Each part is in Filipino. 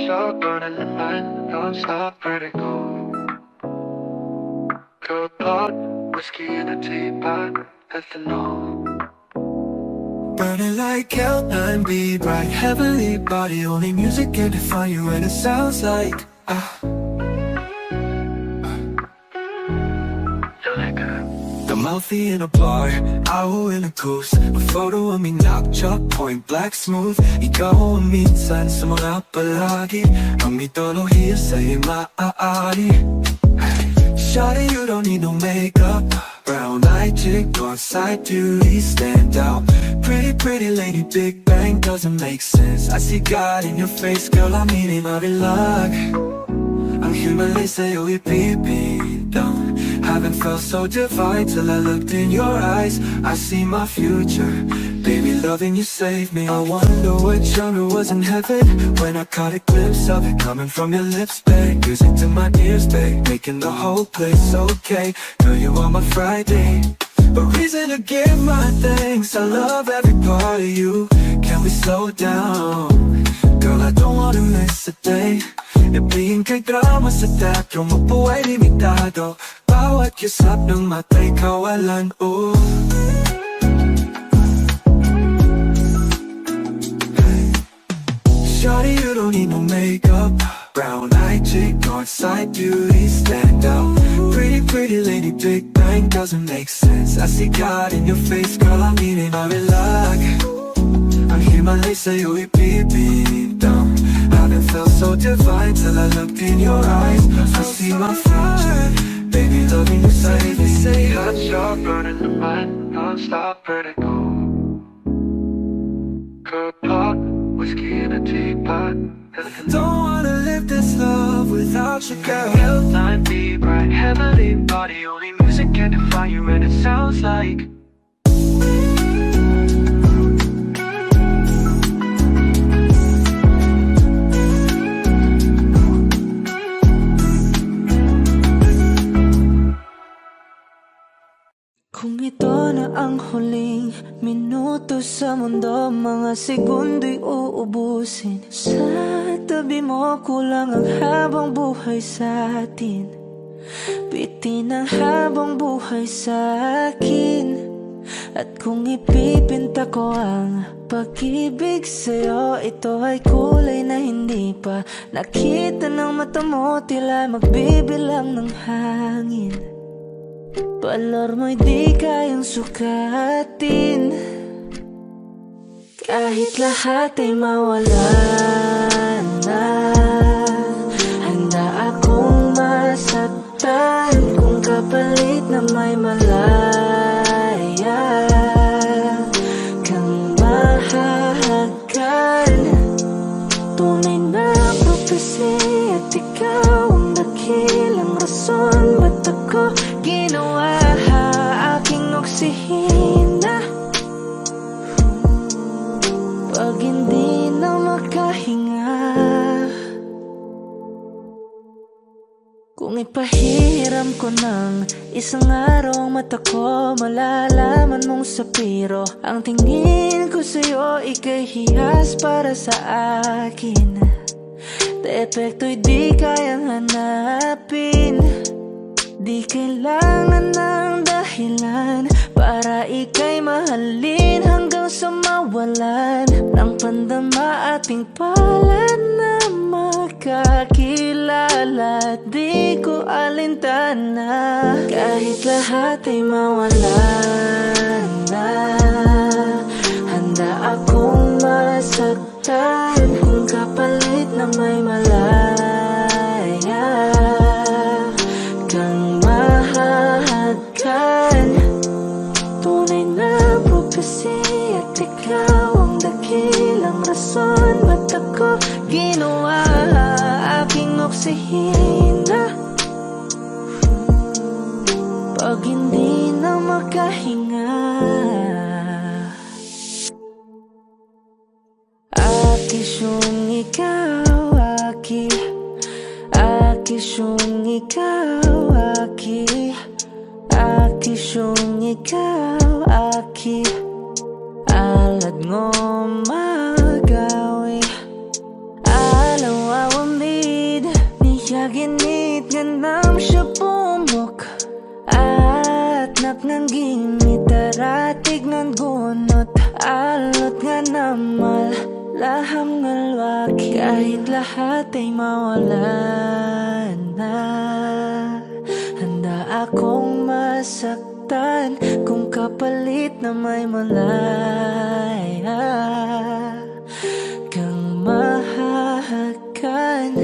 shot burning the night, non-stop vertigo. Cold pot, whiskey in a teapot, ethanol. Burning like L9B, bright heavenly body. Only music can define you, and it sounds like the mouthy in a bar, ako in a ghost. A photo of me knock-chop, point black smooth. Ikaw ang minsan sa mga palagi, ang mitolohiya sa'yo maaari. Shawty, you don't need no makeup. Brown-eyed chick, on side duty, stand out. Pretty, pretty lady, Big Bang doesn't make sense. I see God in your face, girl, I'm eating mabilag. Ang himalay sa'yo ipipitang. Haven't felt so divine till I looked in your eyes. I see my future, baby, loving you saved me. I wonder what genre was in heaven when I caught a glimpse of it coming from your lips, babe. Music to my ears, babe, making the whole place okay. Girl, you are my Friday, a reason to give my thanks. I love every part of you. Can we slow down? Girl, I don't wanna miss a day. Ibigin kay drama sa teatro, mabuhay limitado. Bawat kisap ng mata'y kawalan, oh. Shawty, you don't need no makeup. Brown-eyed chick, on-side beauty, stand out. Pretty, pretty lady, Big Bang doesn't make sense. I see God in your face, girl, I'm eating mabilag. Ang himalay sa'yo ipipitang. Haven't felt so divine till I looked in your eyes. I see my future, baby, loving you save me. Say hot shot, burning the mind, non-stop vertigo. Cold pot, whiskey in a teapot. Don't wanna live this love without you, girl. L9B, bright heavenly body. Only music can define you, and it sounds like kung ito na ang huling minuto sa mundo, mga segundo'y uubusin. Sa tabi mo, kulang ang habang buhay sa atin. Bitin ang habang buhay sa akin. At kung ipipinta ko ang pag-ibig sa'yo, ito ay kulay na hindi pa nakita ng mata mo, tila magbibilang ng hangin. Balor mo'y di kayang sukatin, kahit lahat ay mawala na. Handa akong masaktan kung kapalit na may malaya kang mahahagan. Tunay na prophecy at ikaw ang dakilang rason ba't ako ginawa aking oksihina. Pag hindi na makahinga, kung ipahiram ko ng isang araw ang mata ko, malalaman mong sapiro ang tingin ko sa'yo, ika'y hiyas para sa akin. Depekto'y di kayang hanapin. Di kailangan ng dahilan para ika'y mahalin hanggang sa mawalan ng pandama ating palad na makakilala. Di ko alintana kahit lahat ay mawalan na. Handa akong masaktan kung kapalit na may malaya kang mahahagan. Tunay na prophecy at ikaw ang dakilang rason ba't ako ginawa aking oksihina. Pag hindi na makahinga, akisyong ikaw, akisyong ikaw, akisyong ikaw, alad ngo magawi alaw Jaginit nga nam siya pumok at napnangging mitaratig ng gunot alot nga namal laham nga lwaki kahit lahat ay mawalan na handa akong masaktan kung kapalit na may malaya kang mahahagan.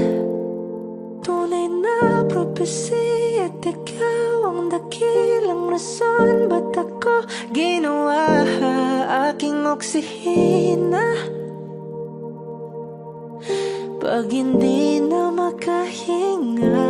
Tunay na propesya at ikaw ang dakilang rason ba't ako ginawa aking oksihina pag hindi na makahinga.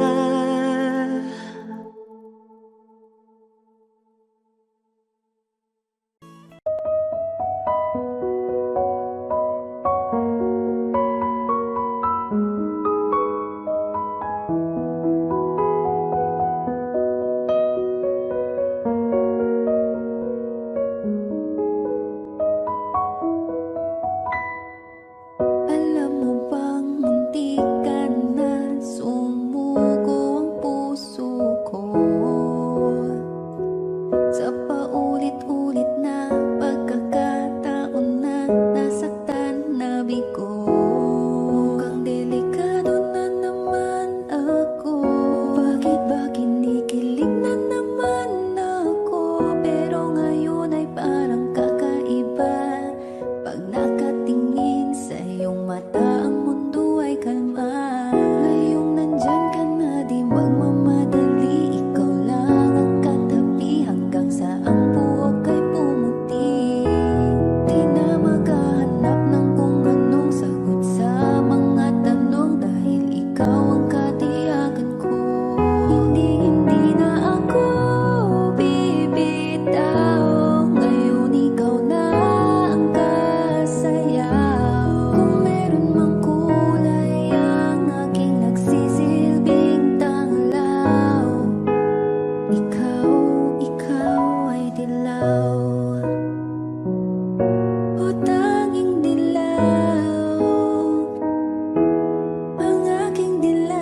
Alam mo bang muntik ka na sumuko ang puso ko sa paulit-ulit na pagkakataon na nasaktan na bigo. Mukhang delikado na naman ako, bakit ba kinikilig na naman ako? Pero ngayon ay parang kakaiba pag nakatingin sa iyong mata, ang mundo ay kalma. Ngayong nandyan ka na, di magmamadali. Ikaw lang ang katabi hanggang sa ang buhok ay pumuti. Di na maghahanap ng kung anong sagot sa mga tanong dahil ikaw ang katiyakan ko. Hindi na ako bibitaw. Ngayon ikaw na ang kasayaw. Kung meron mang kulay ang aking nagsisilbing tanglaw, ikaw ay dilaw. O tanging dilaw, ang aking dilaw.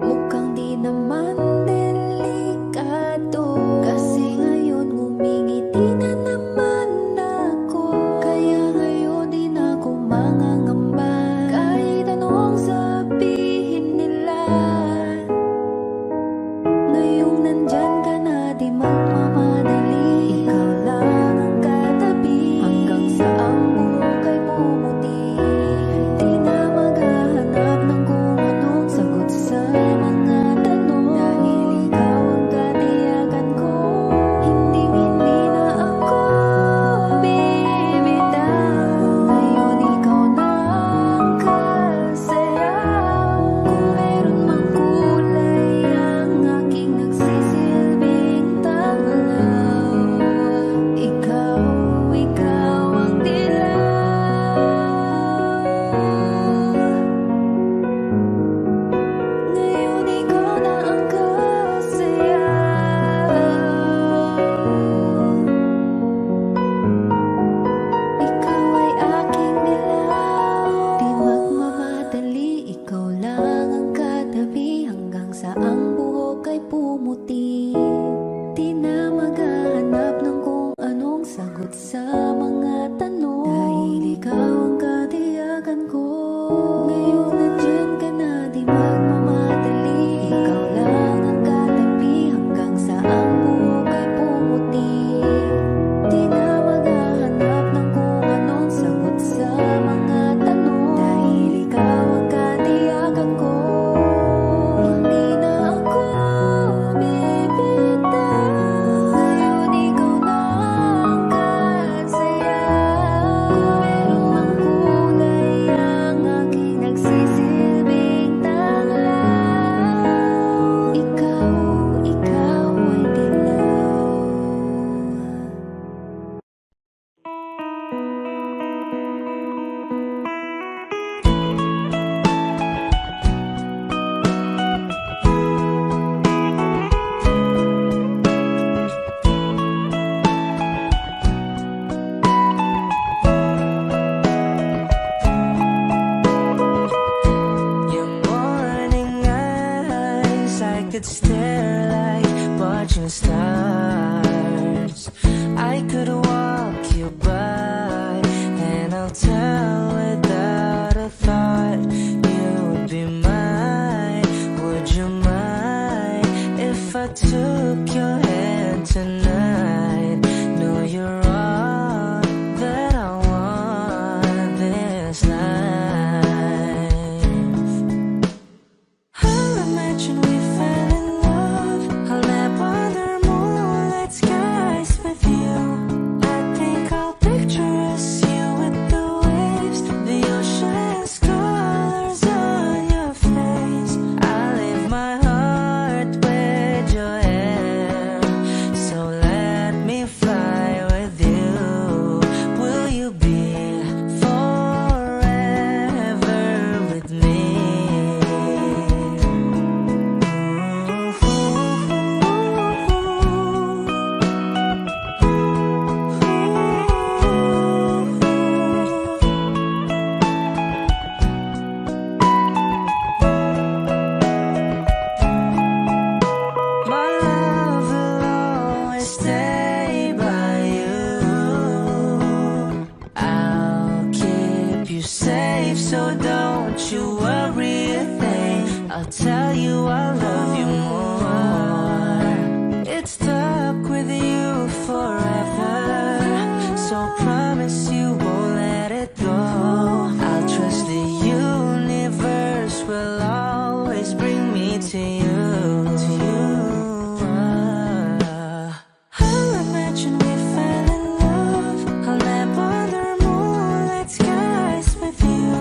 Mukhang di naman delikado kasi ngayon ngumingiti na naman ako. Kaya ngayon di na ako mangangamba kahit anong sabihin nila. Ngayong nandyan ka na, di magmamadali. Ikaw lang ang katabi hanggang sa ang buhok ay pumuti. Di na maghahanap ng kung anong sagot sa mga tanong dahil ikaw ang katiyakan ko. Hindi na ako bibitaw. Ngayon ikaw na ang kasayaw. Kung meron mang kulay ang aking nagsisilbing tanglaw, ikaw ang dilaw. Ngayon ikaw na ang kasayaw. Ikaw ay aking dilaw. Di magmamadali, ikaw lang ang katabi hanggang sa ang buhok ay pumuti. Di na maghahanap ng kung anong sagot sa mga tanong dahil ikaw ang katiyakan ko. Ngayon nandyan ka na, di magmamadali. Ikaw lang ang katabi hanggang sa ang buhok ay pumuti. Di na maghahanap ng kung anong sagot sa mga tanong dahil ikaw ang katiyakan ko. Hindi na ako bibitaw. Ngayon ikaw na ang kasayaw. could stare like watching stars. I could walk you by, and I'll tell without a thought you would be mine. Would you mind if I took your hand tonight? No, you're all that I want this life. I'll imagine we fell in love. I'll nap under moonlit skies with you. I think I'll picture us, you with the waves, the ocean's colors on your face. I'll leave my heart with your hair, so let me fly with you. Will you be forever with me? My love will always stay by you. I'll keep you safe, so don't you worry a thing. I'll tell you I love you more. It's stuck with you forever, so promise you won't let it go. I'll trust the universe will always bring me to you. I'll imagine we fell in love. I'll nap under moonlit skies with you.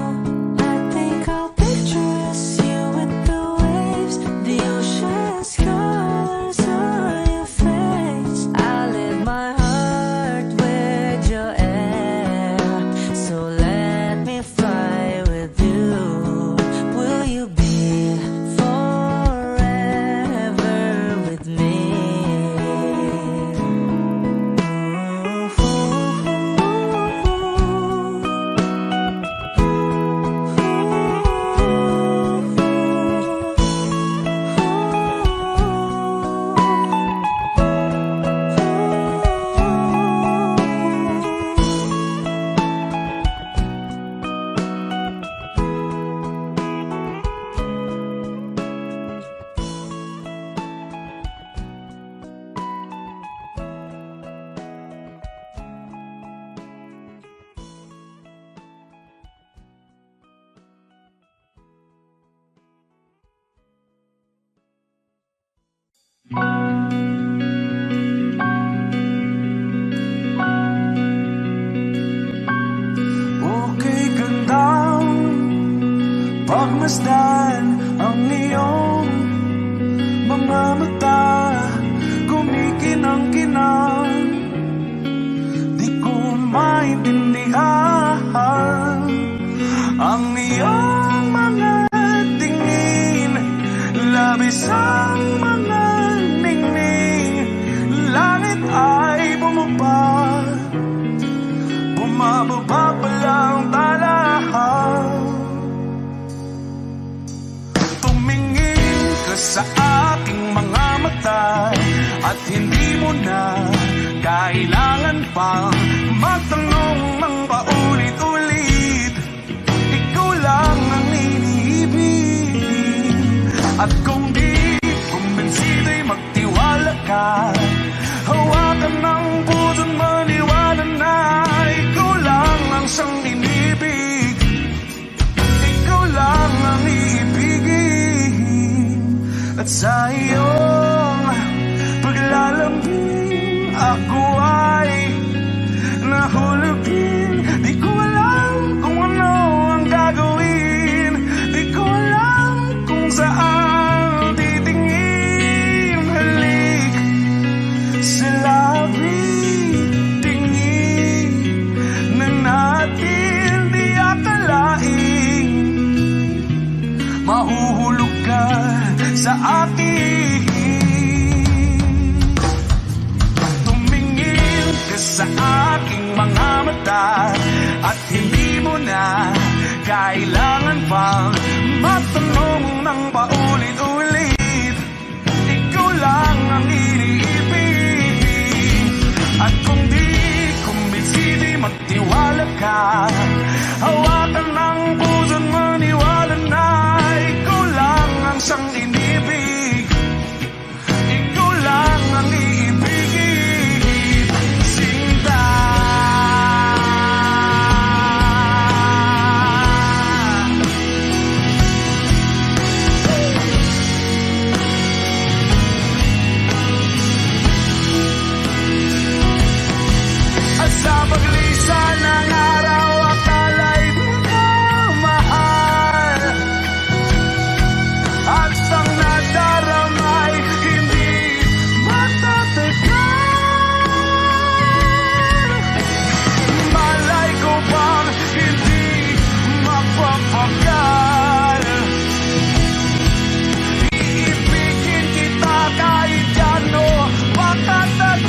I think I'll picture us, you with the waves, the ocean's colors on your face. I'll leave my heart with your air, so let me fly with you. Will you be forever with me? Okay, gandang pagmasdan ang iyong mga mata, kumikinang-kinang. Di ko maintindihan ang iyong mga tingin, labis ang mga ningning. Langit ay bumaba, bumababa pa lang talahan. Tumingin ka sa aking mga mata, at hindi mo na kailangan pang magtanong ng paulit-ulit. Ikaw lang ang iniibig, at kung di kumbinsido'y magtiwala ka. Hawakan ng puso't maniwala na ikaw lang ang siyang inibig. Ikaw lang ang iibigin, at sa iyong paglalambing ako ay nahulugin. Di ko alam kung ano ang gagawin, di ko alam kung saan titingin. Halik sa labi, tingin na natin di akalain. Mahuhulog ka sa akin. Tumingin ka sa aking mga mata, at hindi mo na kailangan pang matanong ng paulit-ulit. lang ang iniibig. At kung di kumbinsi, di magtiwala ka. Hawakan ng puso't maniwala na ikaw lang ang siyang inibig. Ikaw lang ang iibigin, Sinta. At sa paglisan ng araw, akala'y di ka mahal. At ang nadaramay, hindi matatagal. Malay ko bang hindi mapapagal. Iibigin kita kahit gano makatagal.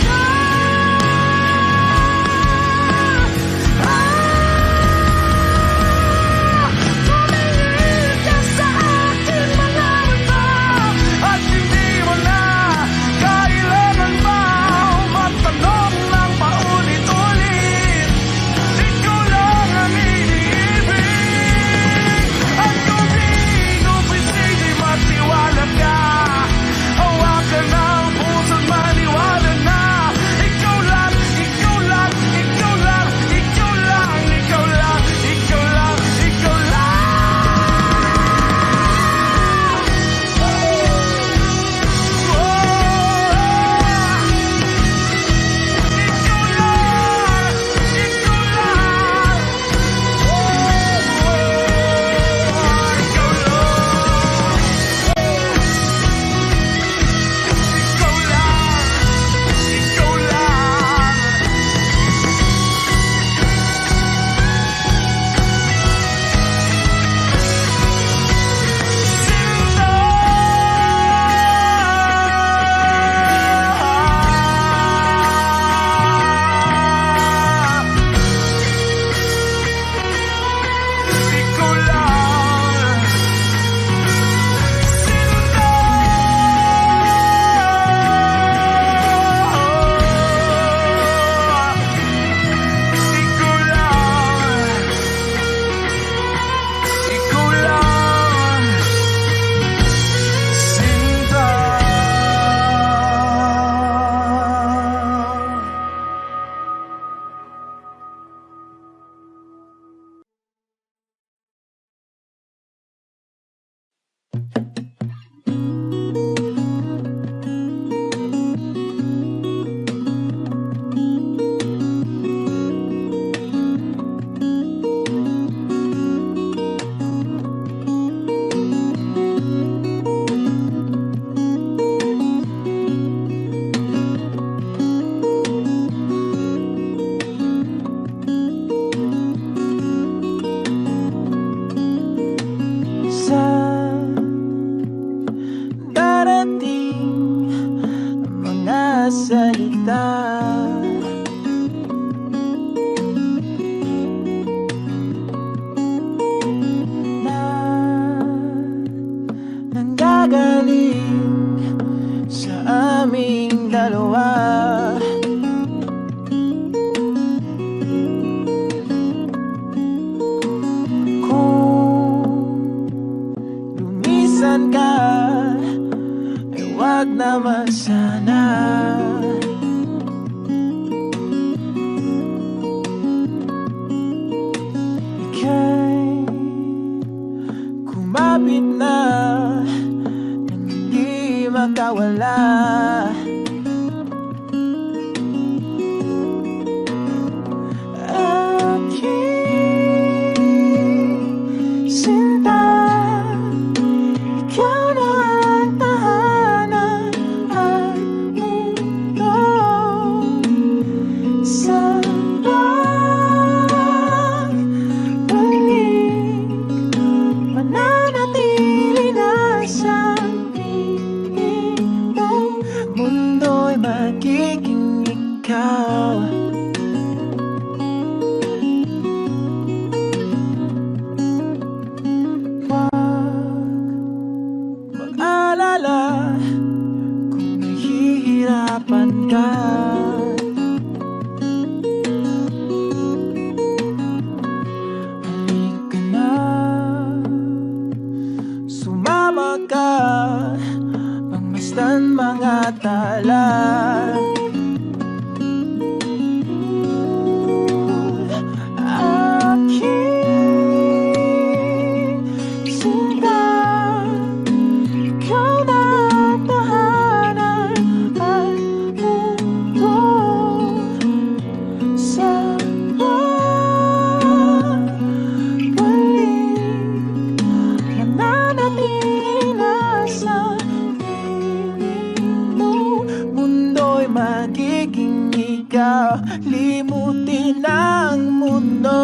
buti ng mundo,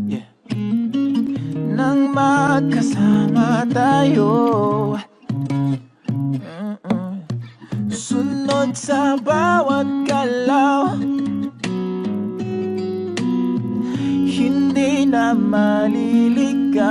yeah, nang magkasama tayo. Sunod sa bawat galaw, hindi na maliligaw.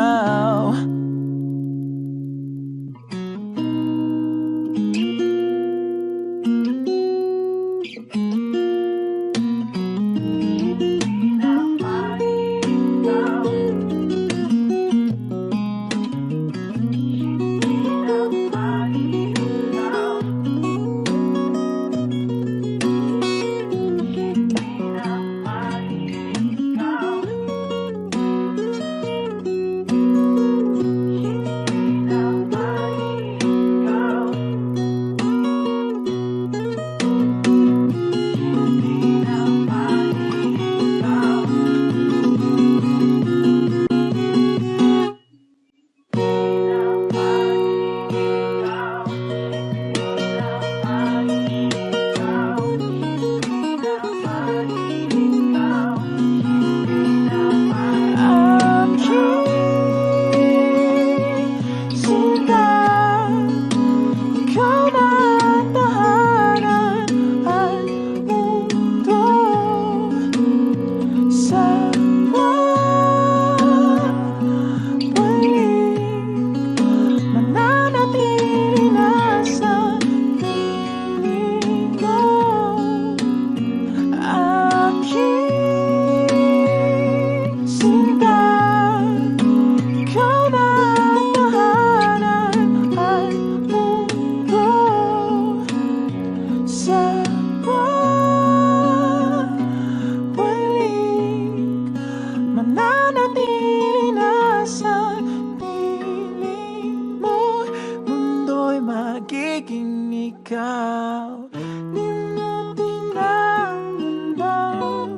Magiging ikaw, di natin ang mundo,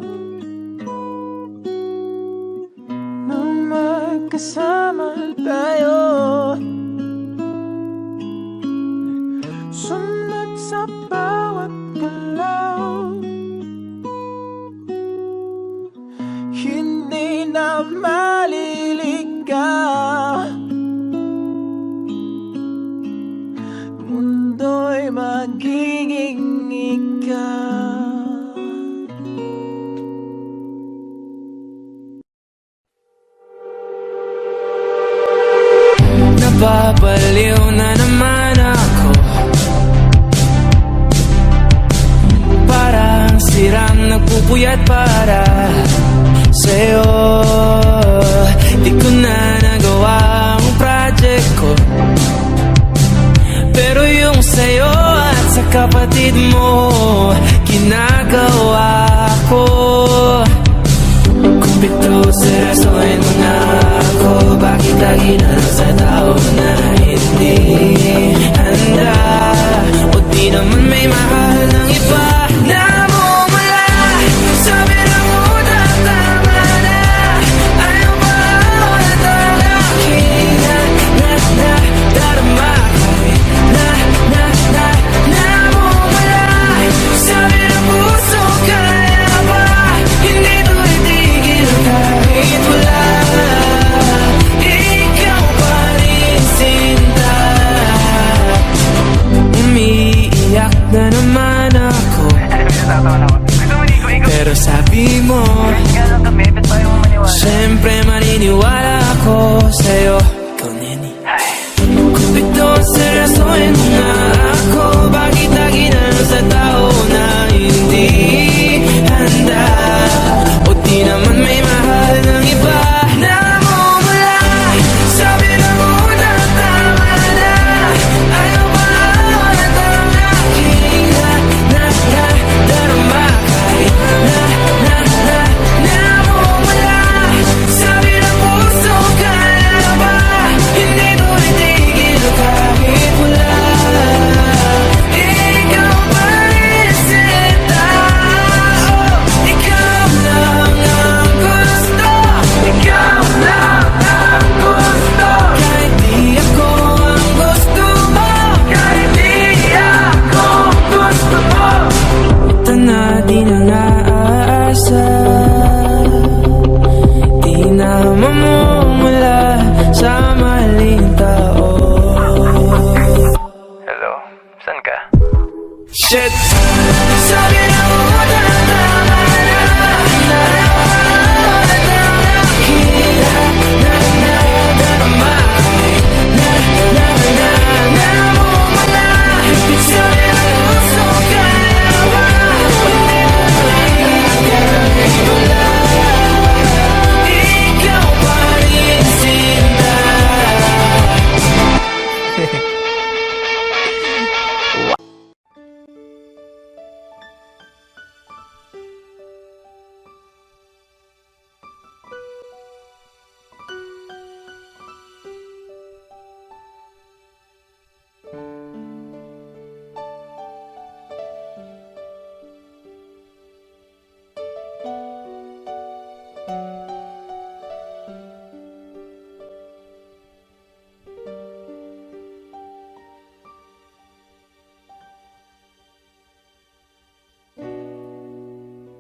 nang magkasama tayo. Sunod sa bawat galaw, hindi na maliligaw. Mundo'y magiging ikaw. Napapaliw na naman ako, parang sirang nagpupuyat para sa'yo. Di ko na nagawa ang project ko, pero yung sa'yo at sa kapatid mo ginagawa ko. Kung pito seryosohin mo na ako, bakit lagi na lang sa tao na hindi handa? O di naman may mahal ng iba na bumala. Sabi na mo na tama na, ayaw ba ako na talaking darama? Sabi ng puso, kaya ba hindi to itigil kahit wala? Ikaw pa rin sinta. Umiiyak na naman ako, pero sabi mo siyempre maniniwala ako sa'yo. Ikaw, Neni. Kung ito seryosohin mo na ako, bakit lagi na lang sa tao na hindi handa? O di naman may mahal ng iba na bumala. Sabi na mo na tama na, ayaw ba ako na talaking darama? Kahit na bumala. Sabi ng puso, kaya ba pag-asa, di na mamumula sa maling tao. Hello, saan ka? Shit! Sabi na mo tama na kita na namumula. Sabi na gusto ka na ba? Ikaw pa rin sinta.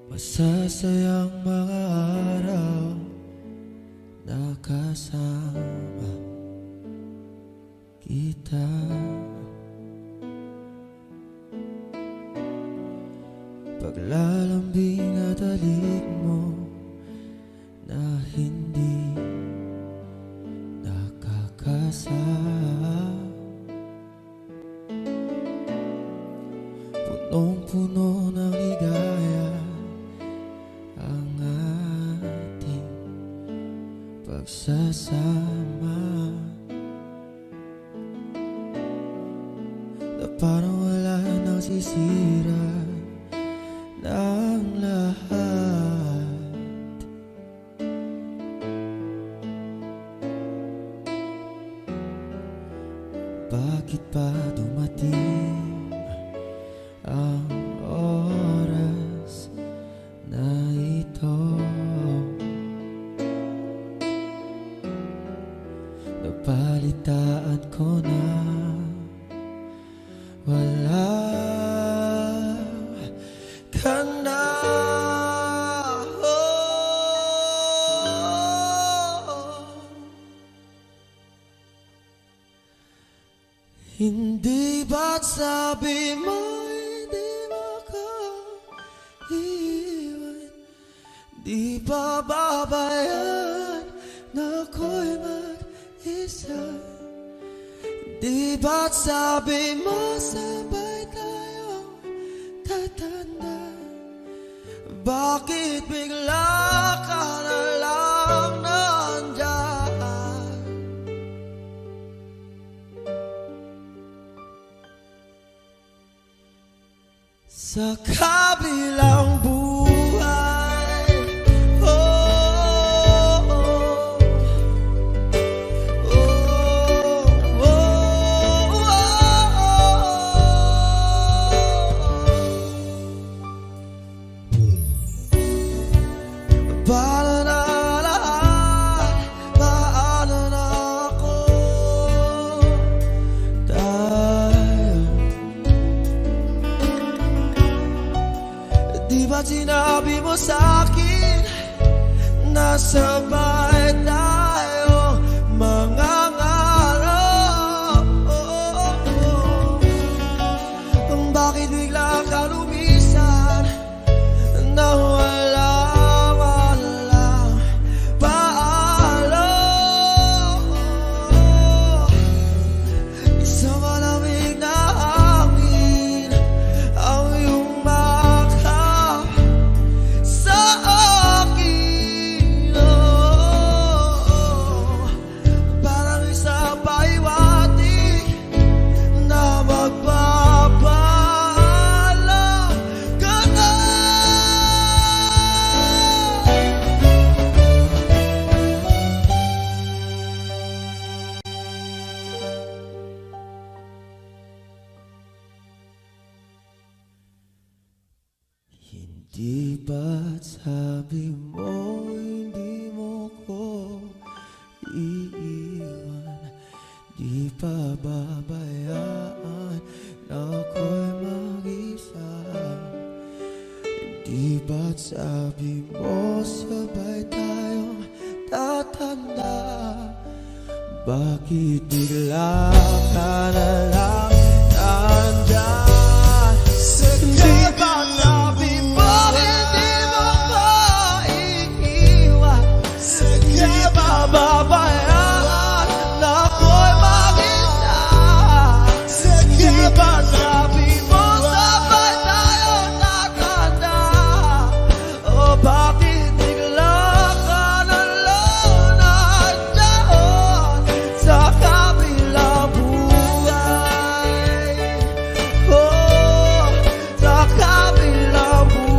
Masasayang mga araw na kasama kita. Paglalambing at halik mo na hindi nakakasama. Punong-puno ng ligaya ang ating pagsasama, na parang wala nang sisira ng lahat. Bakit pa dumating ang oras na ito? Napalitaan ko na wala ka na. Hindi ba't sabi mo hindi makaiwan? Di ba babayaan na ako'y mag-isa? Di ba't sabi mo sabay tayong tatanda? Bakit bigla ka na lang nandyan? Sa kabilang buhay, oh, oh, oh, oh, paano na lahat? Paano na ako? Di ba sinabi mo sa'kin na sabay tayo mangangarap? Bakit bigla ka lumisan na walang paalam? Isang malamig na hangin ang iyong sa akin, oh, parang isa paiwatig na magpapaalam ka na. Hindi ba't sabi mo hindi mo ko iiwan? Di pa babayaan na ako'y mag-isa? Di ba't Sabi mo sabay tayong tatanda. Bakit bigla ka na lang nandyan? Sige ba sabi mo hindi mo maiiwan? Sige ba babayaan na ako'y mag-isa? Sige ba sabi mo sabay tayong tatanda? O bakit bigla ka na lang nandyan sa kabilang buhay? Oh, sa kabilang buhay.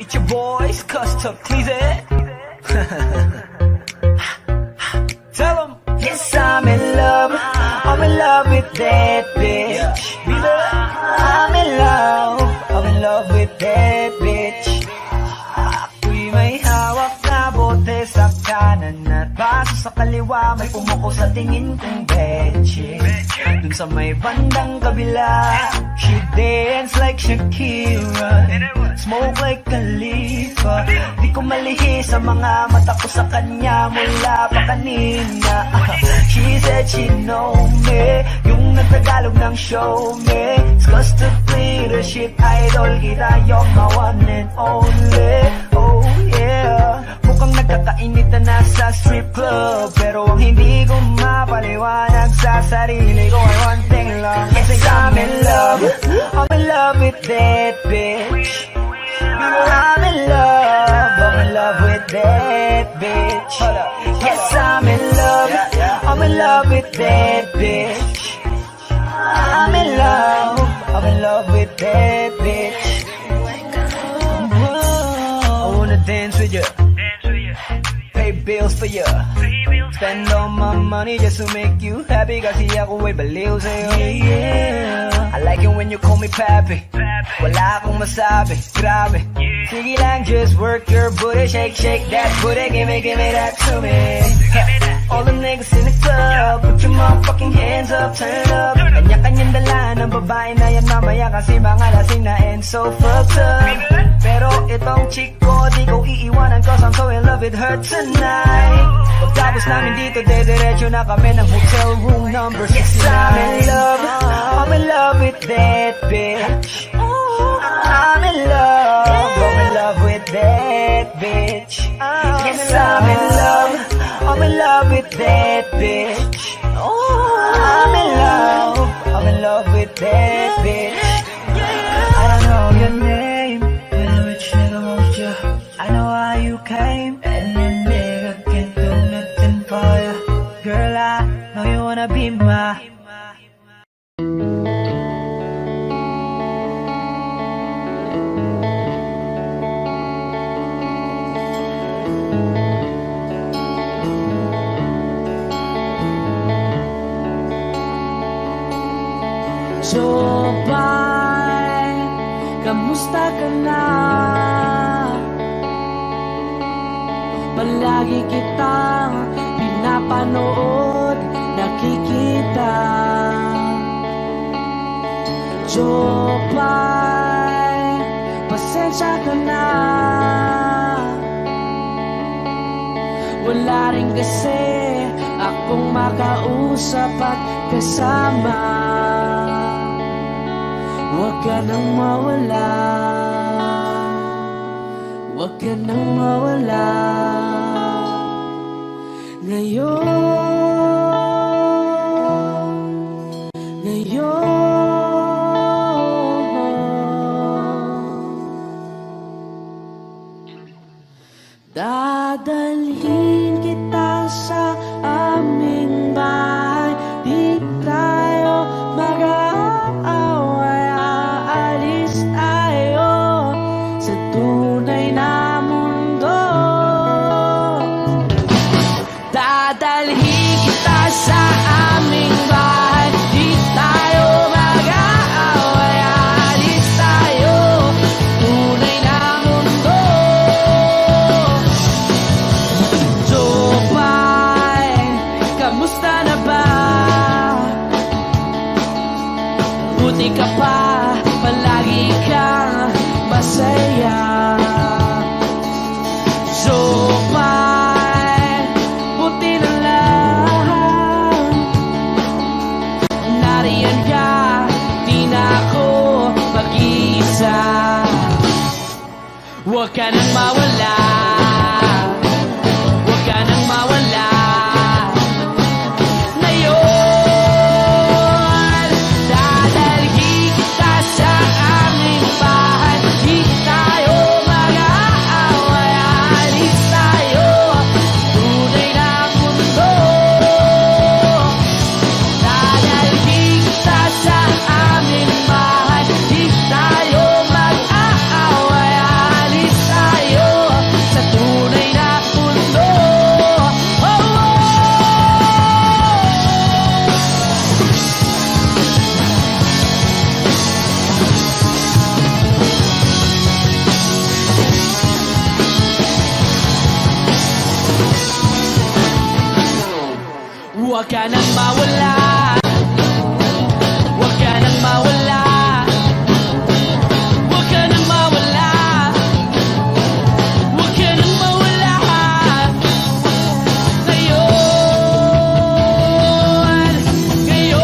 It's your boys, Custom Cleese. Tell them, yes, I'm in love. I'm in love with that bitch. I'm in love with that bitch. Ako'y may hawak na bote sa kanan at baso sa kaliwa, may pumuko sa tingin kong betche. Dun sa may bandang kabila, she dance like Shakira, smoke like Khalifa. Di ko malihi sa mga mata ko sa kanya mula pa kanina. She said she know me, yung nagtagalog ng show me. It's cause to leadership idol kita, you're my one and only. Oh yeah, mukhang nagkakainit na nasa strip club, pero ang hindi ko mapaliwanag sa sarili ko ay one thing lang. Yes, I'm in love with that bitch. I'm in love with that bitch. Yes, I'm in love with that bitch. I'm in love with that bitch. I wanna dance with you, pay bills for you, spend all my money just to make you happy. Kasi ako ay baliw sa'yo. I like it when you call me papi. Wala akong masabi, grabe. Sige lang, just work your booty, shake, shake that booty, give me that to me. All the niggas in the club, put your motherfucking hands up, turn up. Kanya-kanyang dala ng babae na yan mamaya, kasi mga lasing na and so fucked up. Pero itong chick ko, di ko iiwanan, cause I'm so in love with her tonight. Pagtapos namin dito, dediretso na kami ng hotel room number 69. Yes, I'm in love with that bitch. I'm in love with that bitch. Yes, I'm in love with that bitch. I'm in love with that bitch. I don't know your name, but a rich nigga wants you. I know how you came, and your nigga can't do nothing for you. Girl, I know you wanna be my. Jopay, kamusta ka na? Palagi kitang pinapanood, nakikita. Jopay, pasensya ka na. Wala rin kasi akong makausap at kasama. Huwag ka nang mawala, huwag ka nang mawala. Ngayon kamusta na ba? Buti ka pa, palagi kang masaya. So fine, buti na lang nariyan ka, di na ako mag-iisa. Huwag ka nang mawala, huwag ka nang mawala. Ngayon, dadalhin kita sa aming bahay. Di tayo mag-aaway, alis tayo, tunay na mundo. Dadalhin kita sa aming bahay. Di tayo mag-aaway, alis tayo sa tunay na mundo. Oh, oh. Huwag ka nang mawala, huwag ka nang mawala, huwag ka nang mawala, huwag ka nang mawala. Ngayon, ngayon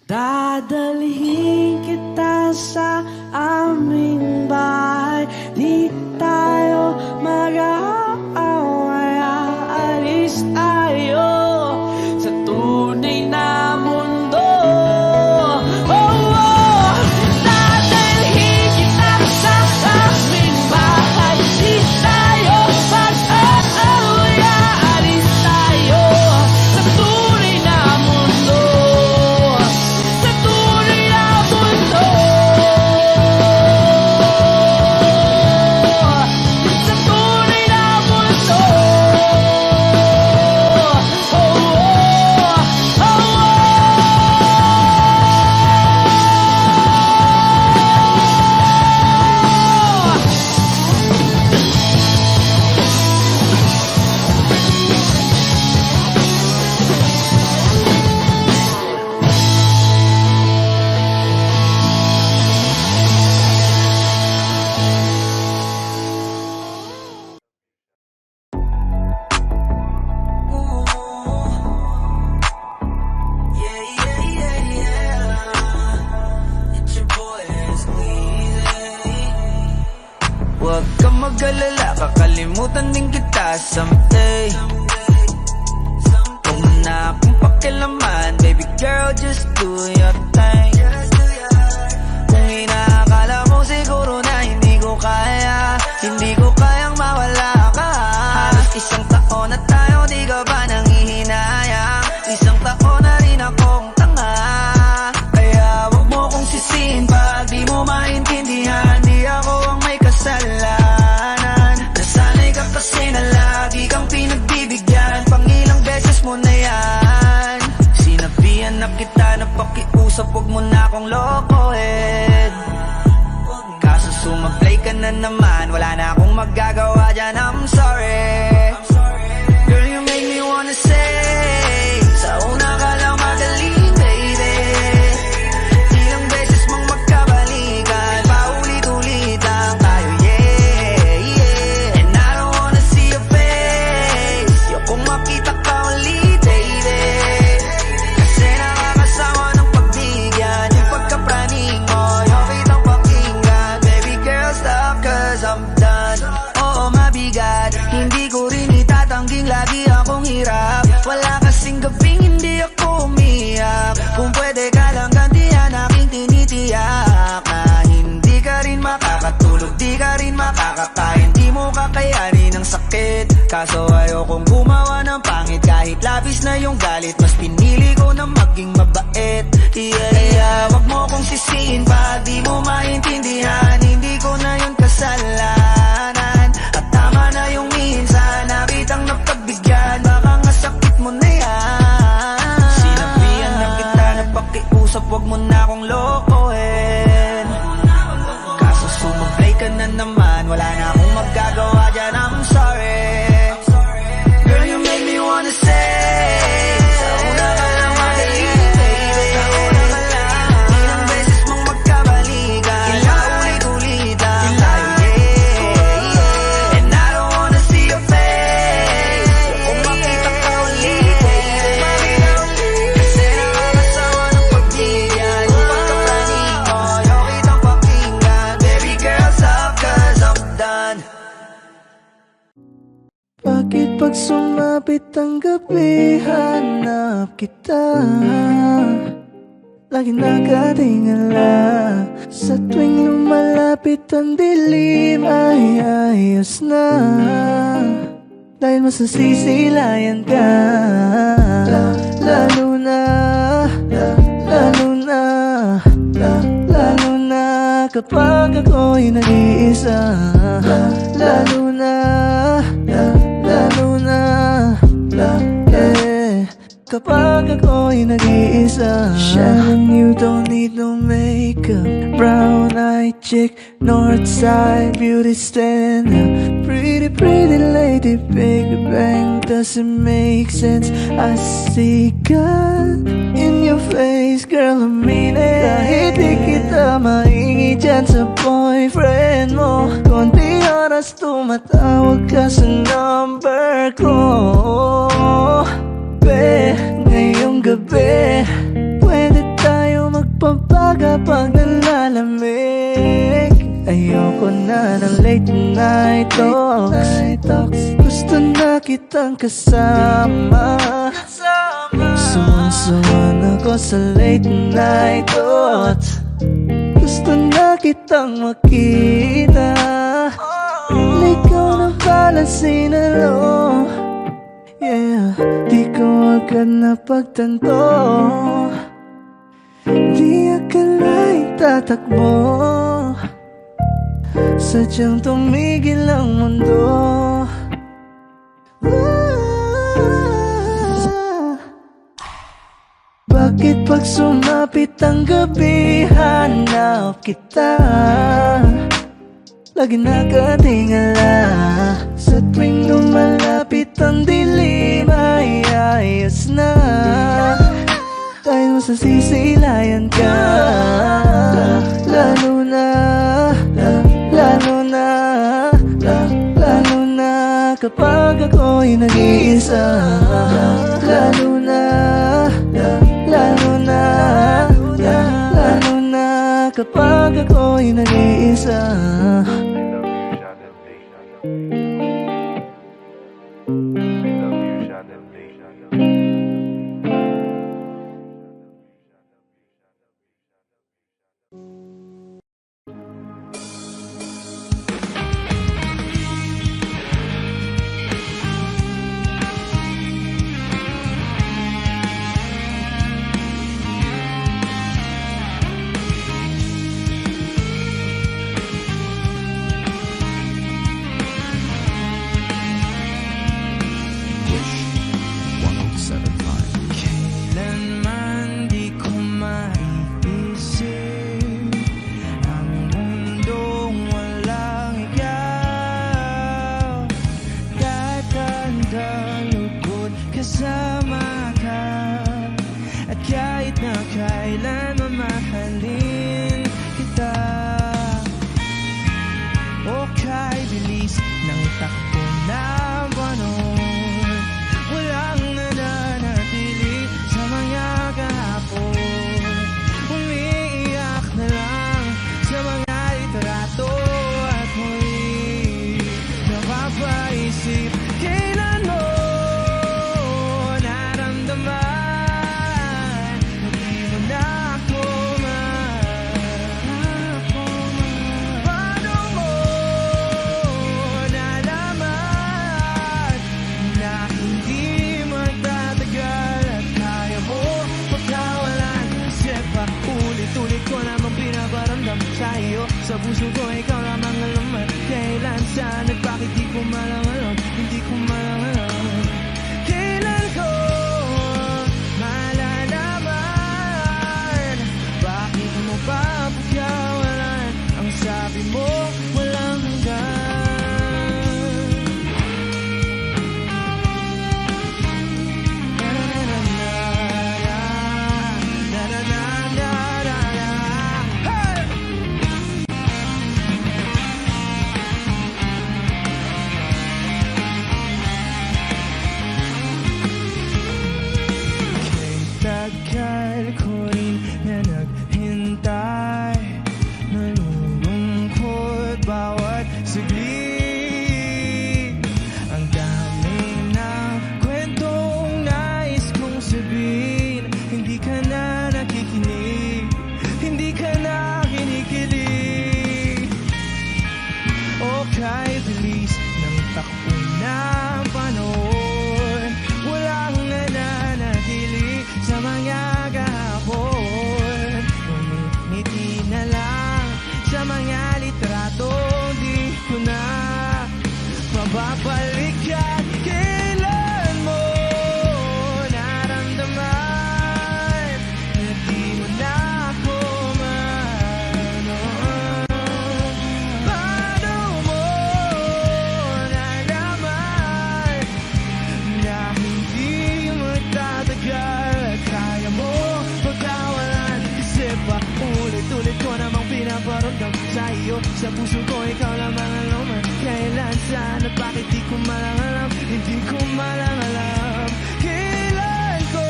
dadalhin kita sa aming bahay. Di tayo mag-aaway, aalis tayo sa tunay na mundo. Oh, oh. Dadalhin kita sa aming bahay. Di tayo mag-aaway, aalis tayo sa tunay na mundo. Sa tunay na mundo. Sa tunay na mundo. Oh, oh, oh, oh. Huwag kang mag-alala, kakalimutan din kita someday. Huwag mo na akong pakialaman, baby girl, just do your thing. Kung inaakala mo siguro na hindi ko kaya, hindi ko kayang mawala ka. Halos isang taon na tayo, di ka ba nangihinayang? Isang taon na rin akong tanga. Kaya huwag mo kong sisihin pag di mo maintindihan. Di ako ang may kasalanan. Nasanay ka kasi na lagi kang pinagbibigyan. Pangilang beses mo na yan. Sinabihan na kita na pakiusap, huwag mo na akong lokohin. Kaso sumablay ka na naman, wala na akong magagawa dyan, I'm sorry. Girl, you make me wanna say, sa una ka lang magaling, baby. Ilang beses mong magkabalikan, paulit-ulit lang tayo, yeah, yeah. And I don't wanna see your face, ayokong makita ka ulit, baby. Kasi nakakasama ng pagbigyan, yung pagkapraning mo, yung kitang pakinggan. Baby girl, stop, cause I'm done. Oo, mabigat, hindi ko rin itatangging lagi akong hirap. Wala kasing gabing hindi ako umiyak. Kung pwede ka lang gantihan aking tinitiyak, na hindi ka rin makakatulog, di ka rin makakakain, di mo kakayanin ang sakit. Kaso ayokong gumawa ng pangit, kahit labis na yung galit, mas pinili ko na maging mabait, yeah. Kaya wag mo kong sisihin pag di mo maintindihan, hindi ko na yun kasalanan. At tama na yung minsan na kitang napagbigyan, baka nga sakit mo na yan. Sinabihan akong lokohin. Kaso sumablay ka na naman, wala na akong magagawa dyan, I'm sorry. Girl, you make me wanna say, sa una ka lang mahilig, baby. Ilang beses mong magkabalikan, paulit-ulitan tayo, yeah. And I don't wanna see your face, kung makita ka ulit, baby. Kasi nakakasawa ng pagbigyan, yung pagkapraning mo, yung kitang pakinggan. Baby girl, stop 'cause I'm done. Bakit pag sumapit ang gabi, hanap kita? Lagi nakatingala. Sa tuwing lumalapit ang dilim, ay ayos na. Dahil mas nasisilayan ka. Lalo na, lalo na, lalo na kapag ako'y nag-iisa. Lalo na, lalo na, yeah, kapag ako'y nag-iisa. Shannon, you don't need no makeup. Brown-eyed chick, north side beauty standard. Pretty, pretty lady, Big Bang doesn't make sense. I see God in your face, girl, I mean it. Kahit di kita maingi dyan sa boyfriend mo, konti oras tumatawag ka sa number ko. Ngayong gabi, pwede tayo magpapaga pag nalalamig. Ayoko na ng late night talks. Gusto na kitang kasama. Suwan ako sa late night thoughts. Gusto na kitang makita. Ikaw na pala sinalo. Yeah, di ko agad napagtanto. Di akalaing tatakbo, sadyang tumigil ang mundo. Bakit pag sumapit ang gabi, hanap kita? Lagi nakatingala. Sa tuwing lumalapit ang dilim, ay ayos na. Dahil mas nasisilayan ka. Lalo na, lalo na, lalo na kapag ako'y nag-iisa. Lalo na, lalo na, lalo na kapag ako'y nag-iisa. Kailanman di ko maiisip ang mundong walang ikaw. Kahit handang lugod kasama ka, at kahit na kailan mamahalin kita. O kahit bilis ng takbo ng panahon, walang nananatili sa mga kahapon. Umiiyak na lang sa mga litrato at mo'y napapaisip, kailan mo naramdaman na di mo na ako paano mo nalaman na hindi magtatagal at kaya mo pagkawalan? Kasi ulit-ulit ko namang pinaparamdam sa iyo. Sa puso ko ikaw lamang alam at kailan, saan at bakit di ko malang alam. Hindi ko malang alam kailan ko malalaman bakit tagal ko rin na naghintay, nalulungkot bawat saglit. Ang dami ng kwentong nais kong sabihin, hindi ka na nakikinig, hindi ka na kinikilig. O kahit bilis ng takbo ng panahon, walang nananatili sa mga kahapon. Ngumiti na lang sa mga litrato, di ko na mababalikan. Kailan mo naramdaman na di mo na ako manood? Paano mo nalaman na hindi magtatagal at kaya mo pagkawalan? Kasi pa ulit-ulit ko namang pinaparamdam sa iyo, sa puso ko ikaw lamang ang laman. Kailan, saan at bakit di ko malang alam, hindi ko malang alam. Kailan ko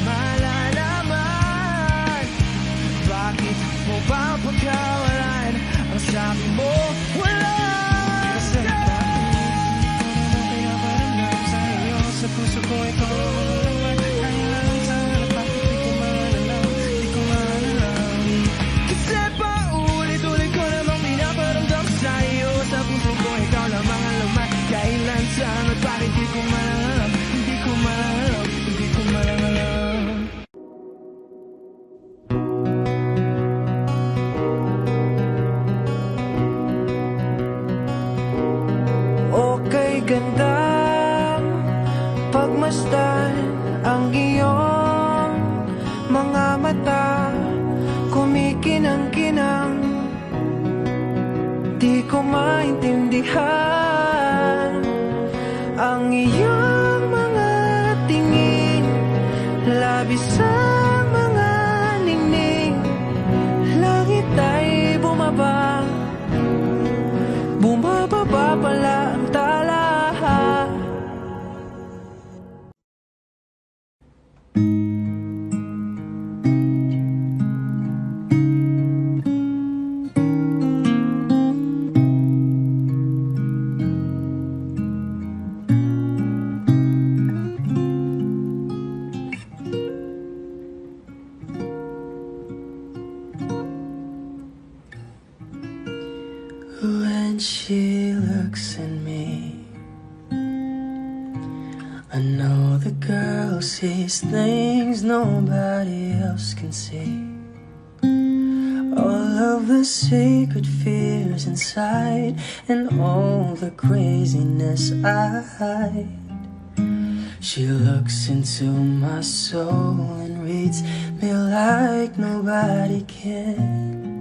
malalaman, bakit mo ba pagkawalan ang sabi mo wala? Kasi bakit di ko naman pinaparamdam sa iyo, sa puso ko ikaw lamang ang laman. Kailan, saan at bakit di ko malang alam, di ko malang alam. Kasi pa ulit-ulit ko namang pinaparamdam sa iyo, sa puso ko ikaw lamang ang laman. Kailan, saan at bakit di ko malang alam, hindi ko malang alam, hindi ko malang alam. Okay, gandang pagmasdan ang iyong mga mata, kumikinang-kinang. Di ko maintindihan ang iyong mga tingin, labis ang mga ningning. Langit ay bumaba, bumababa pala ang tala. When she looks at me, I know the girl sees things nobody else can see. All of the secret fears inside and all the craziness I hide. She looks into my soul and reads me like nobody can.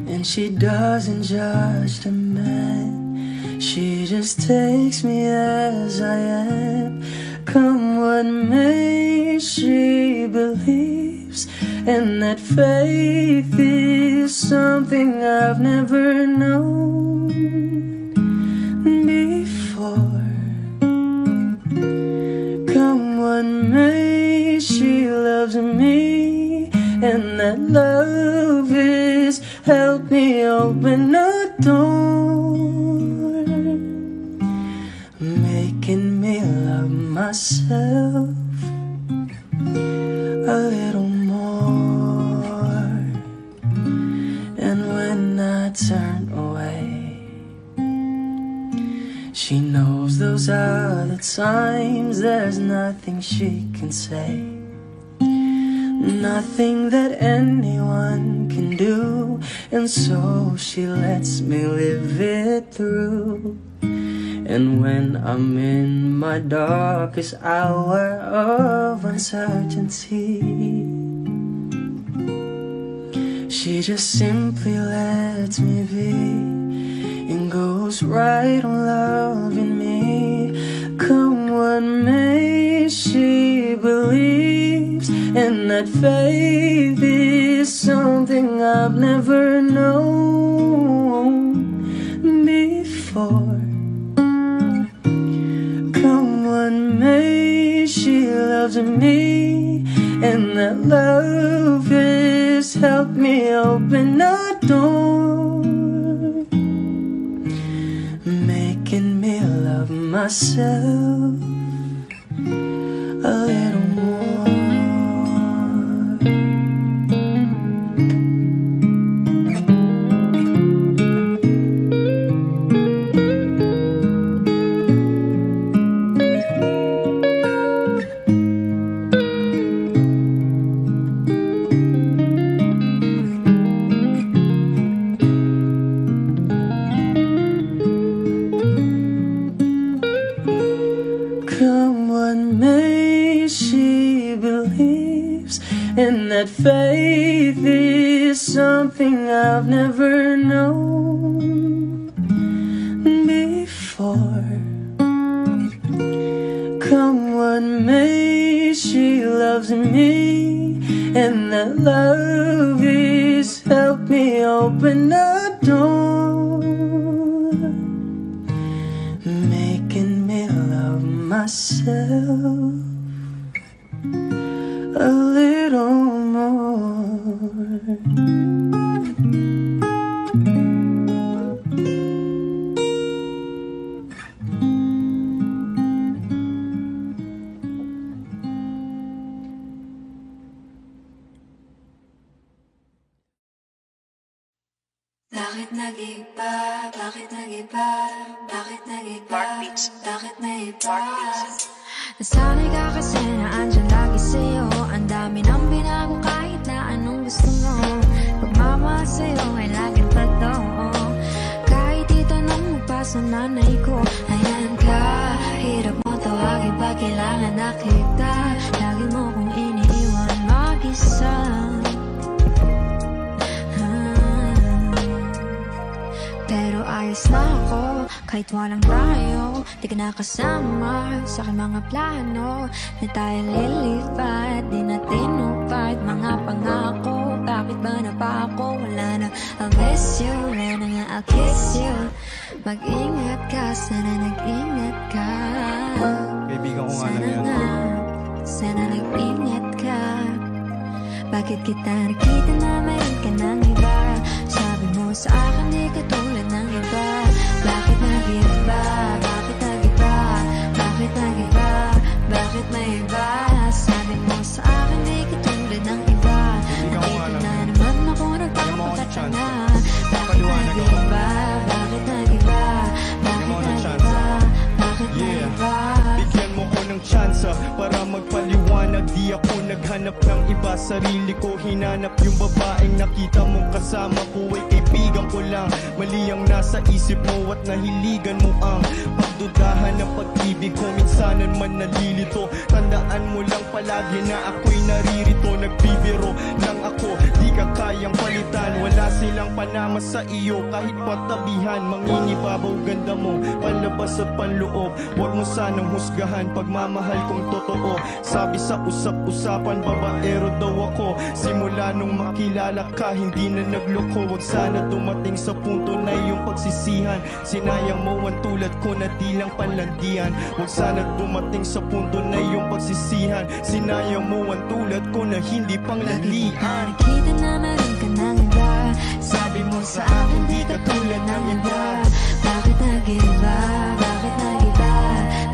And she doesn't judge the man, she just takes me as I am. Come what may, she believes, and that faith is something I've never known before. Come what may, she loves me, and that love is help me open a door, making me love myself a little more. And when I turn away, she knows those are the times there's nothing she can say, nothing that anyone can do, and so she lets me live it through. And when I'm in my darkest hour of uncertainty, she just simply lets me be and goes right on loving me. Come what may, she believes, and that faith is something I've never known before. Come what may, she loves me, and that love has helped me open a door, making me love myself a little more. Come what may, she believes, and that faith is something I've never known before. Come what may, she loves me, and that love is helped me open a door, making me love myself a little more. Bakit nag-iba? Bakit nag-iba? Bakit nag-iba? Bakit nag-iba? Nasanay ka kasi na andyan lagi sa'yo. Ang dami nang binago kahit na anong gusto mo. Pagmamahal sa'yo ay laging totoo. Kahit itanong mo pa sa nanay ko, ayan ka. Hirap mo tawagin pag kailangan na kita. Lagi mo kong iniiwan mag-isa. Pero ayos na ako, kahit walang tayo. Di ka nakasama sa aking mga plano. Na tayo lilipat, di natin upad mga pangako. Bakit ba na pa ako? Wala na, I'll miss you. Wala na nga, I'll kiss you. Mag-ingat ka, sana nag-ingat ka. Kaibigan ko nga lang yan. Sana nag-ingat ka. Bakit kita nakita na mayroon ka ng iba? Sabi mo sa akin di ka tulad ng iba. Bakit nag-iba? Bakit nag-iba? Bakit nag-iba? Bakit may iba? Sabi mo sa akin di ka tulad ng iba. Nakita na naman ako nagpapagkat na. Bakit nag-iba? Bakit nag-iba? Bakit nag-iba? Bakit nag-iba? Bigyan mo ko ng tsansa para magpaliwanag. Di ako naghanap ng iba, sarili ko hinanap. Yung babaeng nakita mong kasama ko ay kaibigan ko lang. Mali ang nasa isip mo at nahiligan mo ang pagdudahan ng pag-ibig ko. Minsanan man nalilito, tandaan mo lang palagi na ako'y naririto. Nagbibiro lang ako, di ka kayang palitan. Wala silang panama sa iyo kahit patabihan. Manginibabaw ganda mo, palabas at panloob. Huwag mo sanang husgahan pagmamahal kong totoo. Sabi sa usap-usapan, babaero daw ako. Simula nung makilala ka, hindi na nagloko. Huwag sana dumating sa punto na iyong pagsisihan. Sinayang mo ang tulad ko na di lang panlandian. Huwag sana dumating sa punto na iyong pagsisihan. Sinayang mo ang tulad ko na hindi panglalian. Nakita na meron ka ng iba. Sabi mo sa akin di ka tulad ng iba. Bakit nag-iba? Bakit nag-iba?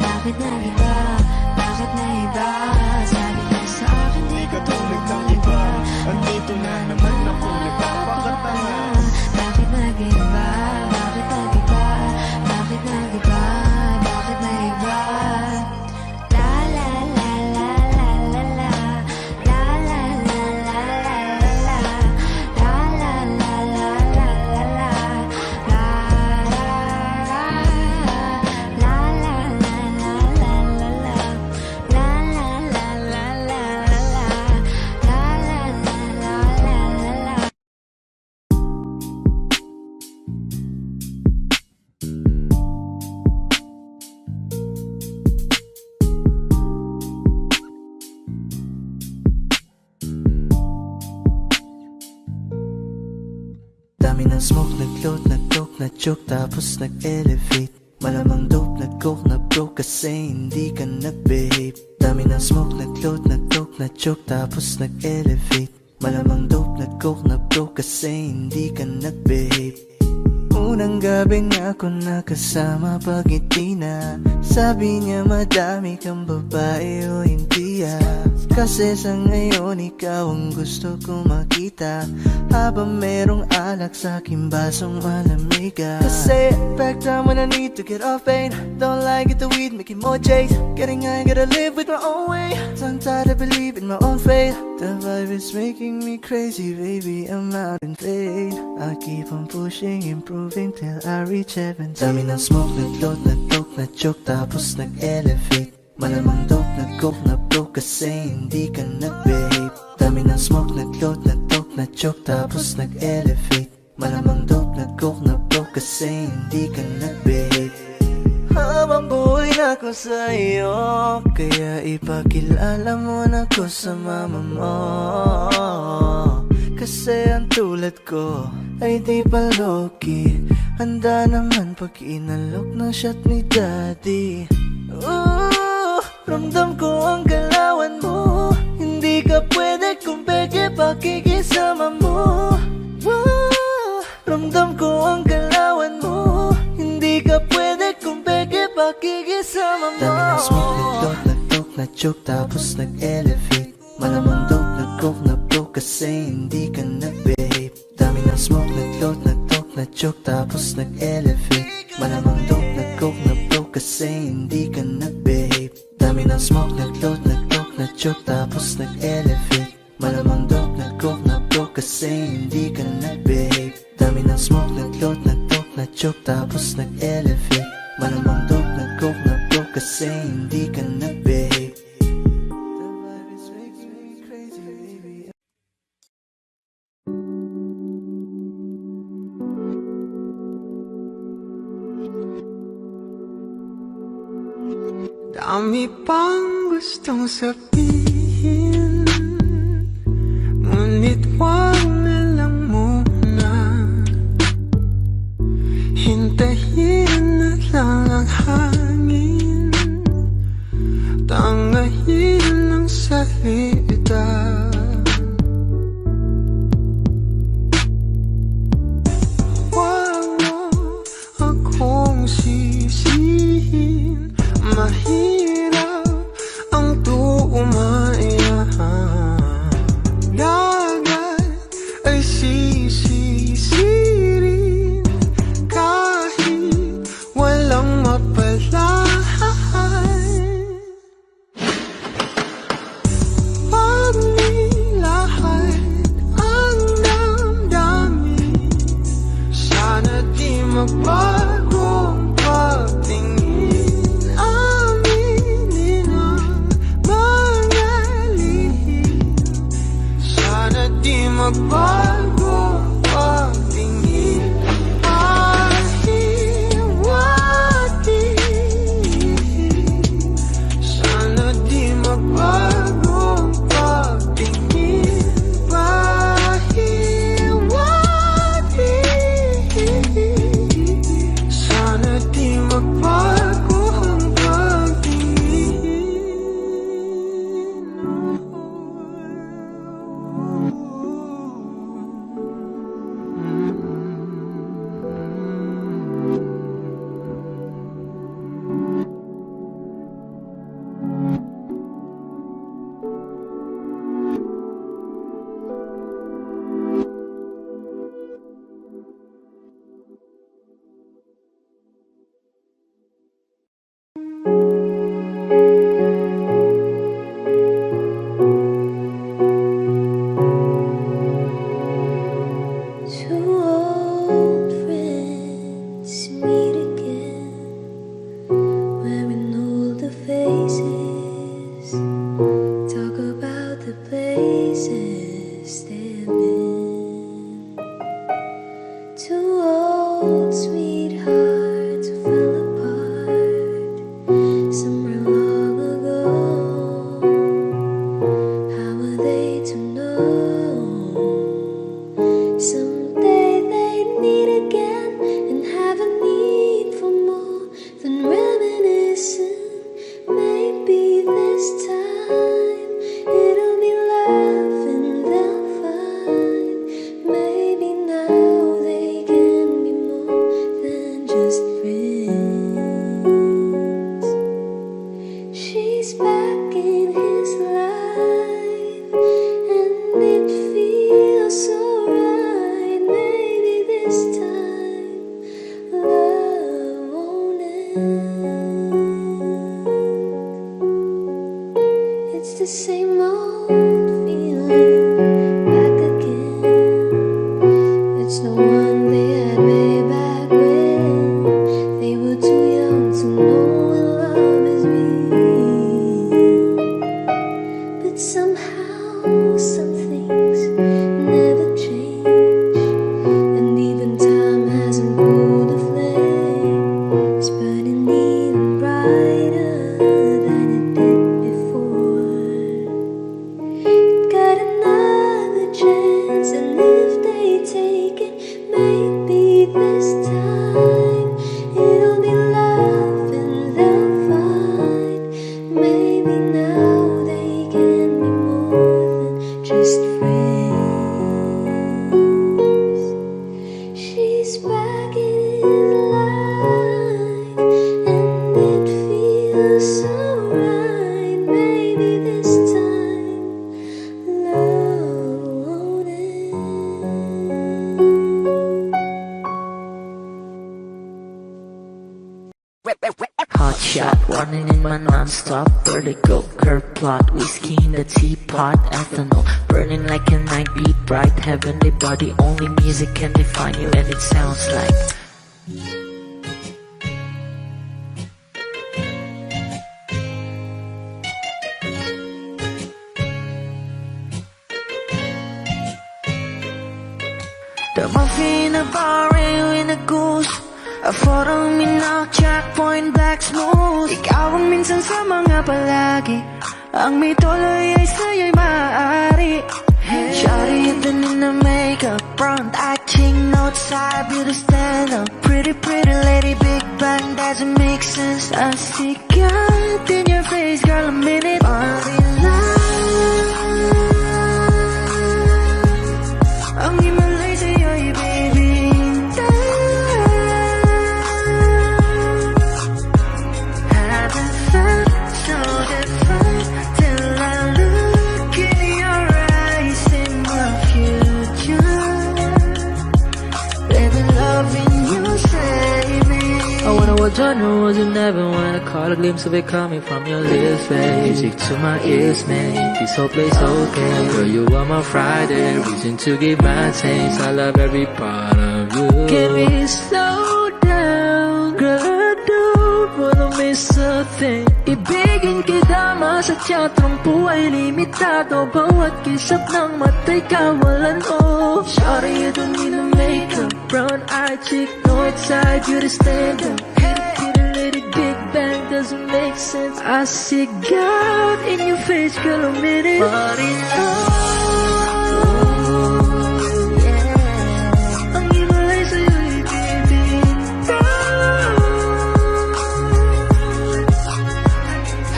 Bakit nag-iba? Bakit nag-iba? Sabi mo sa akin di ka tulad ng iba. Andito na naman ako, nagpapakatanga. Bakit nag-iba? Bakit nag-iba? Bakit nag-iba? Bakit nag-iba? La la la la la la la. La la la la la la la. La la la la la la la. La la la la la la la la. La la la la la la la. La la la la la la la. Dami ng smoke, nag-load, nag-coke, na-choke, tapos nag-elevate. Malamang dope, nag-coke, na-broke kasi hindi ka nag-behave. Dami ng smoke, nag-load, nag-coke, na-choke, tapos nag-elevate. Malamang dope, nag-coke, na-broke kasi hindi ka nag-behave. Unang gabi nga ako nakasama pag ngiti na. Sabi niya madami kang babae o hindi Kasi sa ngayon ikaw ang gusto kong makita. Habang merong alak sa aking basong malamig Kasi back time when I need to get off pain. Don't like it the weed, making more chase. Getting high, gotta live with my own way. Sometimes I believe in my own faith. The vibe is making me crazy, baby, I'm out in vain. I keep on pushing, improving till I reach heaven. Dami ng smoke, nag-load, nag-coke, na-choke, tapos nag-elevate. Malamang dope, nag-coke, na-broke kasi hindi ka nag-behave. Dami ng smoke, nag-load, nag-coke, na-choke, tapos nag-elevate. Malamang dope, nag-coke, na-broke kasi hindi ka nag-behave. Habang buhay na ko sa'yo, kaya ipakilala mo na ko sa mama mo. Kasi ang tulad ko ay di pa low-key. Handa naman pag inalok ng shot ni daddy. Ramdam ko ang galawan mo. Hindi ka pwede kung peke pakikisama mo. Ramdam ko ang galawan mo. Hindi ka pwede kung peke pakikisama mo. Dami ng smoke, nag-load, nag-coke, na-choke, tapos nag-elevate. Malamang dope, nag-coke, na-broke kasi hindi ka nag-behave. Dami ng smoke, nag-load, nag-coke, na-choke, tapos nag-elevate. Malamang dope, nag-coke, na-broke kasi hindi ka nag-behave. Dami ng smoke, nag-load, nag-coke, na-choke, tapos nag-elevate. Malamang dope, nag-coke, na-broke kasi hindi ka nag-behave. Dami ng smoke, nag-load, nag-coke, na-choke, tapos nag-elevate. Malamang dope, nag-coke, na-broke kasi hindi ka nag-behave. The vibe is making me crazy, baby. Dami pang gustong sabihin, ngunit wag na lang muna. Hintayin na lang ang hangin, tangayin ang salita. Wag mo akong sisihin, mahirap ang tuumaya. Dagat ay sisisirin kahit walang mapalay. Pag nilahad ang damdamin, sana di magbagong pagtingin. Aminin ang mga lihim, sana di magbagong pagtingin. Pahiwati, sana di magbagong pagtingin. Pahiwati, sana di magbago ang pagtingin. Two old friends meet again, wearing older faces, talk about the places they've been. Two old sweethearts who fell apart somewhere long ago. How were they to know? Someday they meet again and have a need for more than reminiscing. Maybe this time old feeling back again. It's the one they had way back when they were too young to know what love is real. But somehow some things never change, and even time hasn't cooled the flame. It's burning even brighter than it did before. It got another chance, and if they take it, maybe this time it'll be love and they'll find. Maybe now they can be more than just friends. She's back in his life, and it feels so right. Maybe this time love won't end. Hot shot, running in my non-stop vertigo. Curve plot, whiskey in the teapot, ethanol burning like a night beat, bright heavenly body. Only music can define you, and it sounds like. The movie in a bar, in a goose. A photo minok, checkpoint, black smooth. Ikaw ang minsan sa mga palagi. Ang may tuloy ay sa'yo'y maaari. Shawty even in the makeup, front acting, notes side, beauty stand up. Pretty, pretty lady, big bang, doesn't make sense. I see God in your face, girl, a minute. Body ang himalay sa'yo'y baby. Haven't felt so different till I look in your eyes, in my future. Baby, loving you save me. I wonder what genre was you never wanna caught a glimpse of it coming from your lips, babe. Music to my ears, man. This whole place okay. Girl, you are my Friday, reason to give my taste. I love every part of you. Can we slow down, girl? I don't wanna miss a thing. Ibigin kita, masadya trumpo ay limitado. Bawat kisap ng mata'y kawalan, oh. Shawty, you don't need no makeup. Brown eye chick, north side, you the stand up. Pretty lady, big bang, doesn't make sense. I see God in your face, girl, a minute. But in ang himalay sa'yo'y baby.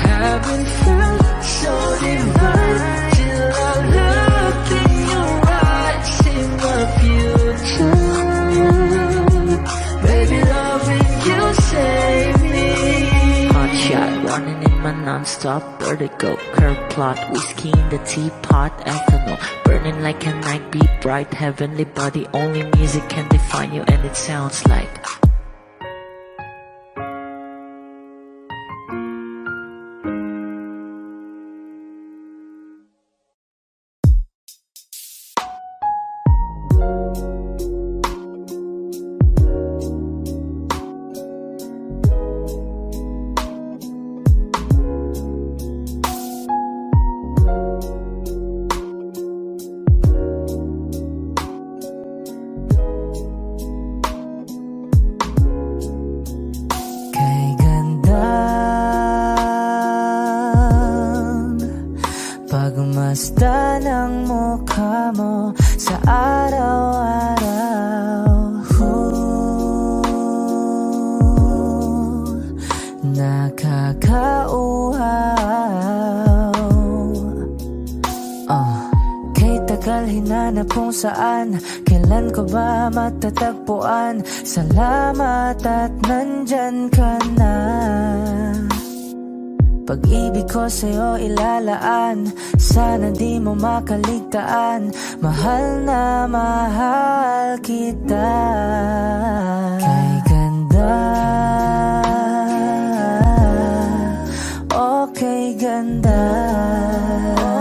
Haven't felt so divine till I look in your eyes, in my future. Baby, loving you save me. Hot shot, running in my non-stop vertigo. Curve plot, whiskey in the teapot, ethanol burning like a night beat, bright heavenly body. Only music can define you, and it sounds like. Kay gandang pagmasdan ang mukha mo sa araw-araw. Nakakauhaw. Kay tagal hinanap kung saan, kailan ko ba matatagpuan? Salamat at nandyan ka na. Pag-ibig ko sa'yo ilalaan, sana di mo makaligtaan. Mahal na mahal kita. Kay ganda, okay ganda,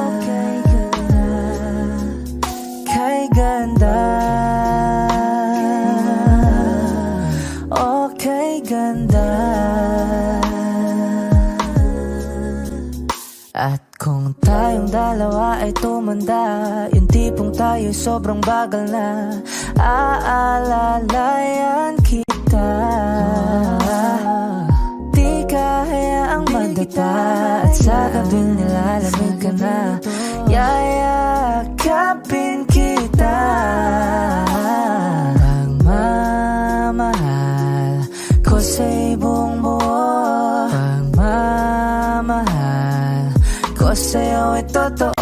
okay ay tumanda. Yung tipong tayo'y sobrang bagal na aalalayan kita. Di ka hayaang madata at sa gabing nilalamig ka na, yayakapin kita. Pagmamahal ko sa'y buong buo, pagmamahal ko sa'yo ay totoo.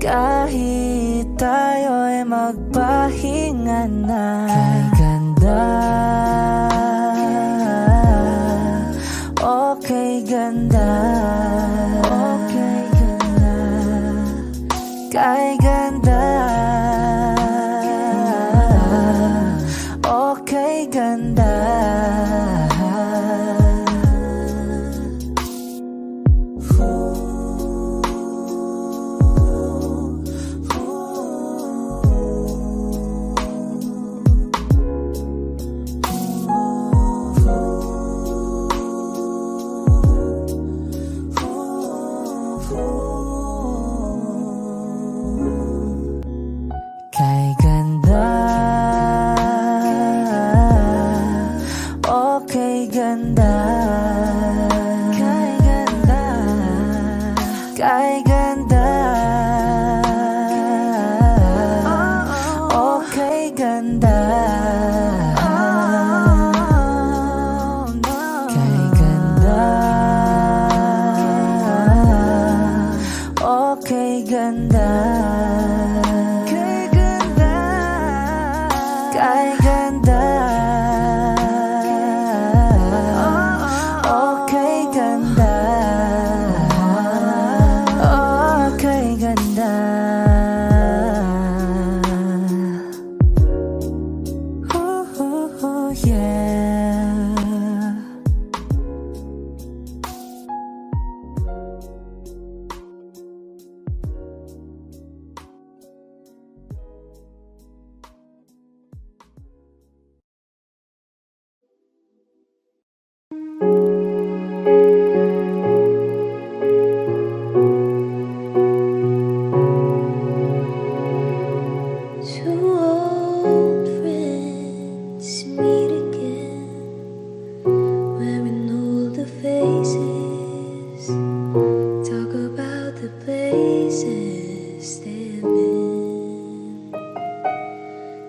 Kahit tayo'y magpahinga na, kay ganda, okay ganda, okay ganda, kay ganda, okay ganda. Kay ganda, okay ganda, kay ganda, kay ganda, okay ganda, kay ganda, okay ganda. Kay ganda, okay ganda, okay ganda. Ooh, yeah. Two old friends meet again, wearing older faces, talk about the places they've been.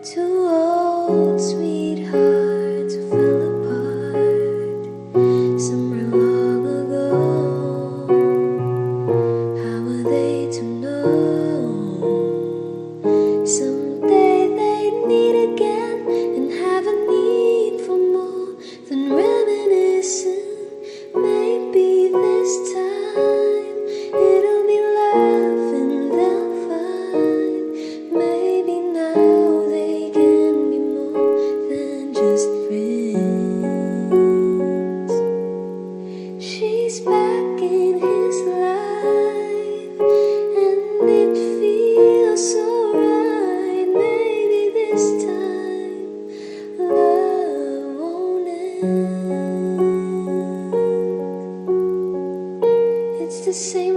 Two old sweethearts who fell apart somewhere long ago. How were they to know? Someday they meet again and have a need for more than reminiscing. Maybe this time it'll be love and they'll find. Maybe now they can be more than just friends. She's back in his life and it feels so right. Maybe this time love won't end. It's the same